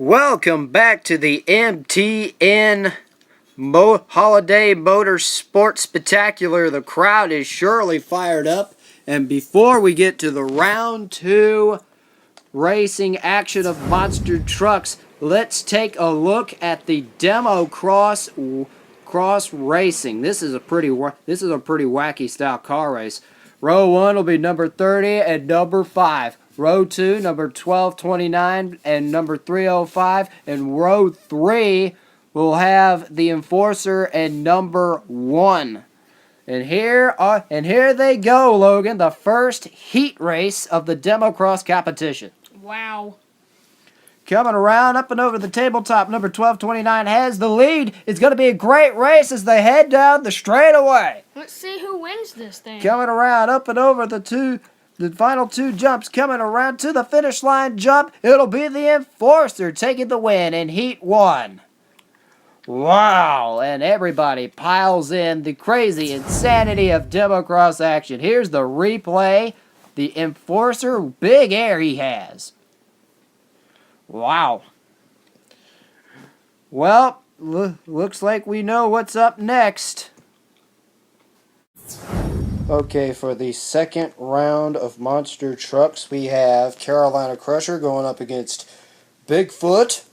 Welcome back to the M.T.N. Holiday Motorsports Spectacular. The crowd is surely fired up. And before we get to the round 2 racing action of monster trucks, let's take a look at the Democross cross racing. This is a pretty wacky style car race. Row 1 will be number 30 and number 5. Row 2, number 1229 and number 305. And row 3 will have the Enforcer and number 1. And here they go, Logan, the first heat race of the Democross competition. Wow. Coming around up and over the tabletop, number 1229 has the lead. It's going to be a great race as they head down the straightaway. Let's see who wins this thing. Coming around up and over the final 2 jumps, coming around to the finish line jump, it'll be the Enforcer taking the win in Heat 1. Wow, and everybody piles in the crazy insanity of Democross action. Here's the replay. The Enforcer, big air he has. Wow. Well, looks like we know what's up next. Okay, for the second round of monster trucks, we have Carolina Crusher going up against Bigfoot.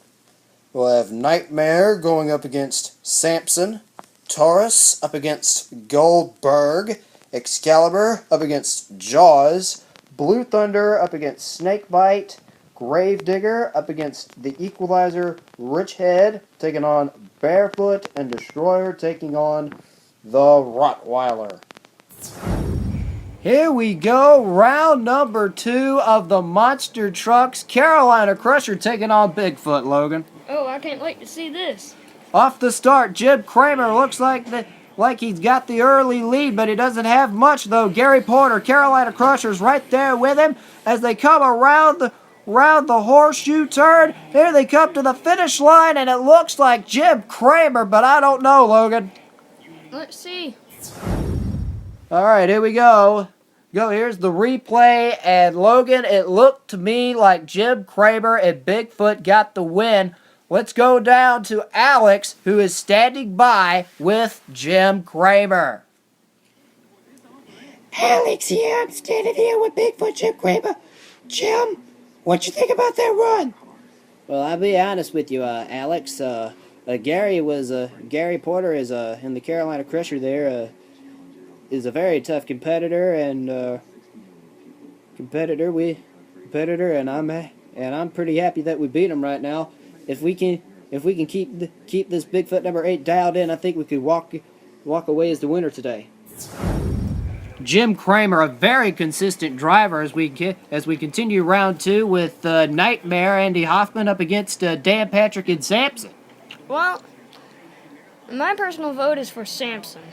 We'll have Nightmare going up against Samson. Taurus up against Goldberg. Excalibur up against Jaws. Blue Thunder up against Snakebite. Gravedigger up against the Equalizer. Rich Head taking on Barefoot. And Destroyer taking on the Rottweiler. Here we go, round number 2 of the monster trucks. Carolina Crusher taking on Bigfoot, Logan. Oh, I can't wait to see this. Off the start, Jim Kramer looks like he's got the early lead, but he doesn't have much, though. Gary Porter, Carolina Crusher's right there with him as they come around the horseshoe turn. Here they come to the finish line, and it looks like Jim Kramer, but I don't know, Logan. Let's see. All right, here we go. Here's the replay, and Logan, it looked to me like Jim Kramer and Bigfoot got the win. Let's go down to Alex, who is standing by with Jim Kramer. Alex here, I'm standing here with Bigfoot Jim Kramer. Jim, what you think about that run? Well, I'll be honest with you, Alex. Gary Porter is in the Carolina Crusher there. Is a very tough competitor, and I'm pretty happy that we beat him right now. If we can keep this Bigfoot number 8 dialed in, I think we could walk away as the winner today. Jim Kramer, a very consistent driver as we continue round 2 with Nightmare Andy Hoffman up against Dan Patrick and Sampson. Well, my personal vote is for Samson.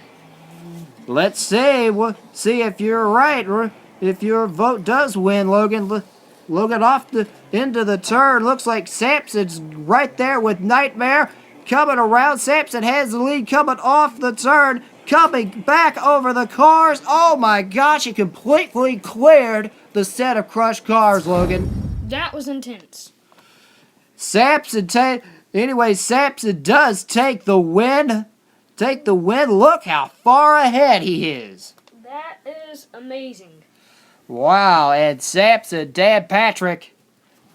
Let's see. We'll see if you're right, or if your vote does win, Logan. Logan off the into the turn. Looks like Samson's right there with Nightmare. Coming around, Samson has the lead coming off the turn. Coming back over the cars. Oh my gosh, he completely cleared the set of crushed cars, Logan. That was intense. Samson does take the win. Look how far ahead he is. That is amazing. Wow, and Samson, Dan Patrick,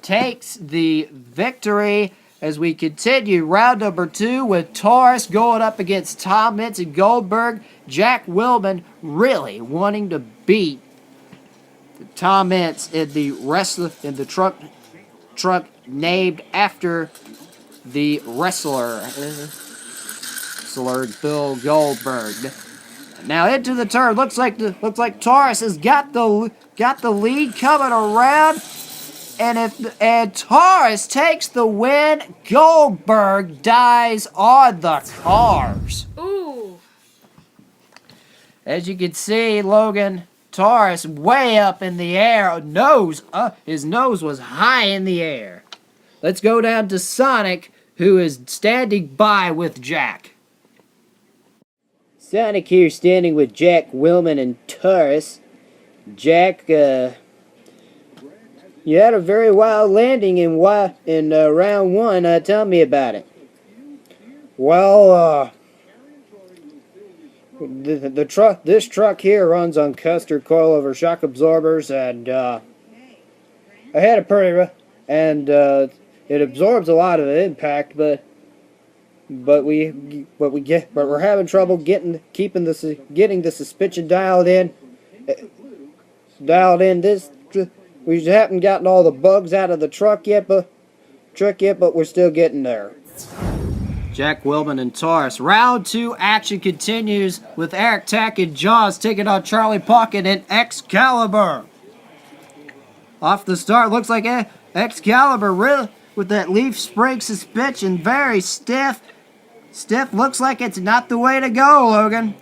takes the victory as we continue round number 2 with Taurus going up against Tom Mintz and Goldberg. Jack Willman really wanting to beat Tom Mintz in the truck named after the wrestler Bill Goldberg. Now into the turn. Looks like Taurus has got the lead coming around, and Taurus takes the win. Goldberg dies on the cars. Ooh. As you can see, Logan, Taurus way up in the air. His nose was high in the air. Let's go down to Sonic, who is standing by with Jack. Sonic here standing with Jack Willman and Taurus. Jack, You had a very wild landing in round one. Tell me about it. Well, this truck here runs on Custer coilover shock absorbers, and I had a it absorbs a lot of the impact, but we're having trouble getting the suspension dialed in. We haven't gotten all the bugs out of the truck yet, but we're still getting there. Jack Wilman and Taurus. Round 2 action continues with Eric Tack and Jaws taking on Charlie Pocket and Excalibur. Off the start, looks like Excalibur really with that leaf spring suspension, very stiff. Stiff, looks like it's not the way to go, Logan.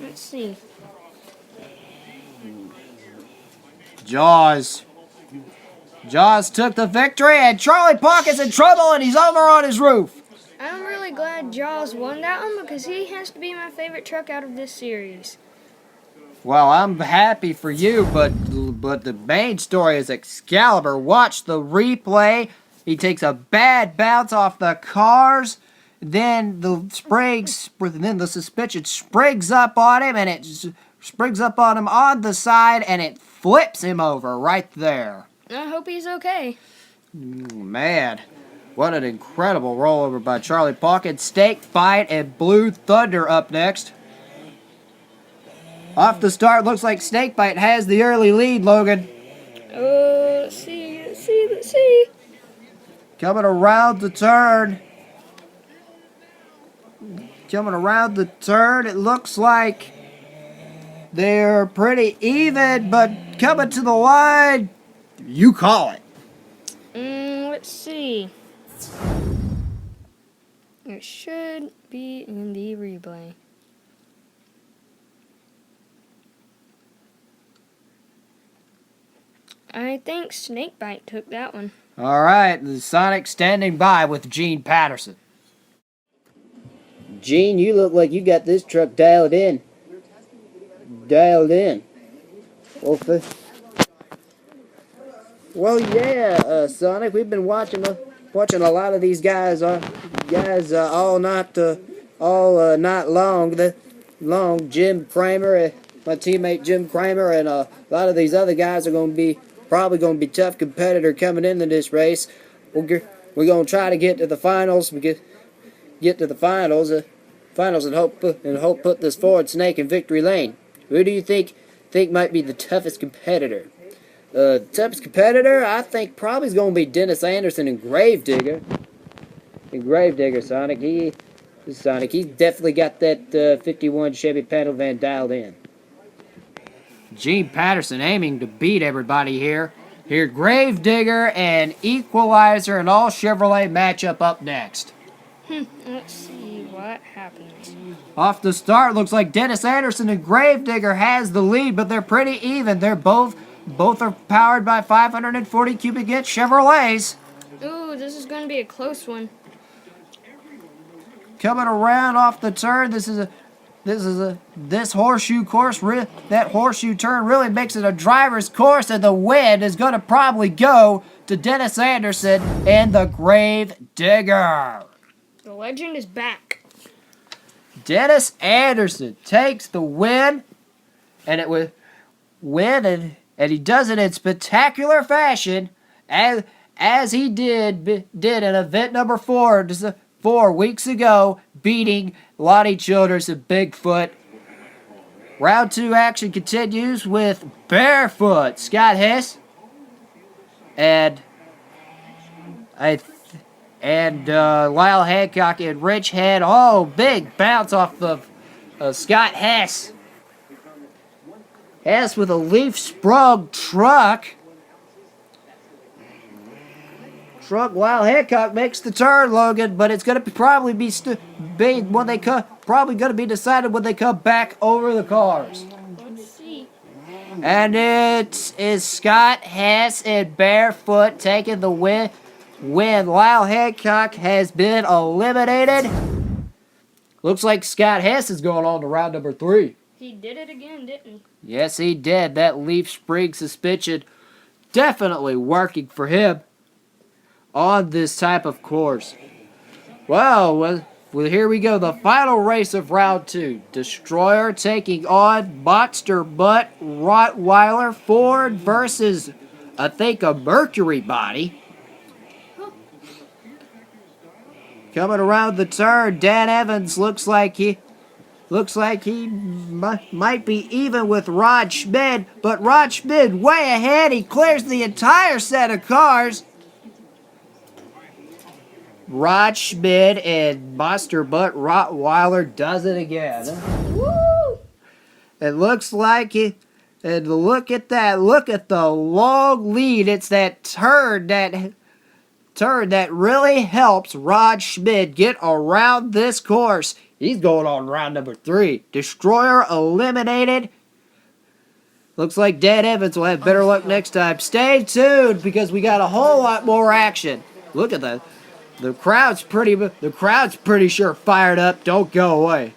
Let's see. Jaws took the victory, and Charlie Pocket's in trouble, and he's over on his roof. I'm really glad Jaws won that one because he has to be my favorite truck out of this series. Well, I'm happy for you, but the main story is Excalibur. Watch the replay. He takes a bad bounce off the cars. Then the suspension springs up on him, and it springs up on him on the side, and it flips him over right there. I hope he's okay. Man, what an incredible rollover by Charlie Pocket. Snake Bite and Blue Thunder up next. Off the start, looks like Snake Bite has the early lead, Logan. Let's see. Coming around the turn, it looks like they're pretty even, but coming to the line, you call it. Let's see. It should be in the replay. I think Snakebite took that one. All right, the Sonic standing by with Gene Patterson. Gene, you look like you got this truck dialed in. Well, yeah, Sonic, we've been watching a lot of these guys all night long. Jim Kramer, my teammate Jim Kramer, and a lot of these other guys are probably going to be tough competitor coming into this race. We're going to try to get to the finals. We get to the finals and hope put this Ford Snake in victory lane. Who do you think might be the toughest competitor? The toughest competitor, I think, probably is going to be Dennis Anderson in Gravedigger. Sonic. He's definitely got that 51 Chevy panel van dialed in. Gene Patterson aiming to beat everybody here. Here, Gravedigger and Equalizer and all Chevrolet matchup up next. Let's see what happens. Off the start, looks like Dennis Anderson and Gravedigger has the lead, but they're pretty even. They're both are powered by 540 cubic inch Chevrolets. Ooh, this is going to be a close one. Coming around off the turn, this horseshoe course. That horseshoe turn really makes it a driver's course, and the win is going to probably go to Dennis Anderson and the Gravedigger. The legend is back. Dennis Anderson takes the win, and and he does it in spectacular fashion, as he did in event number 4 weeks ago, beating Lonnie Childers and Bigfoot. Round 2 action continues with Barefoot, Scott Hess, and Lyle Hancock and Rich Head. Oh, big bounce off of Scott Hess. Hess with a leaf sprung truck. Lyle Hancock makes the turn, Logan, but it's going to probably be decided when they come back over the cars. Let's see. And it is Scott Hess and Barefoot taking the win. Lyle Hancock has been eliminated. Looks like Scott Hess is going on to round number 3. He did it again, didn't he? Yes, he did. That leaf spring suspension definitely working for him on this type of course. Well, here we go. The final race of round 2. Destroyer taking on Monster Butt Rottweiler Ford versus, I think, a Mercury body. Coming around the turn, Dan Evans looks like he might be even with Rod Schmid, but Rod Schmid way ahead. He clears the entire set of cars. Rod Schmid and Monster Butt Rottweiler does it again. Woo! It looks like it. And look at that. Look at the long lead. It's that turn that really helps Rod Schmid get around this course. He's going on round number 3. Destroyer eliminated. Looks like Dan Evans will have better luck next time. Stay tuned because we got a whole lot more action. Look at that. The crowd's pretty sure fired up. Don't go away.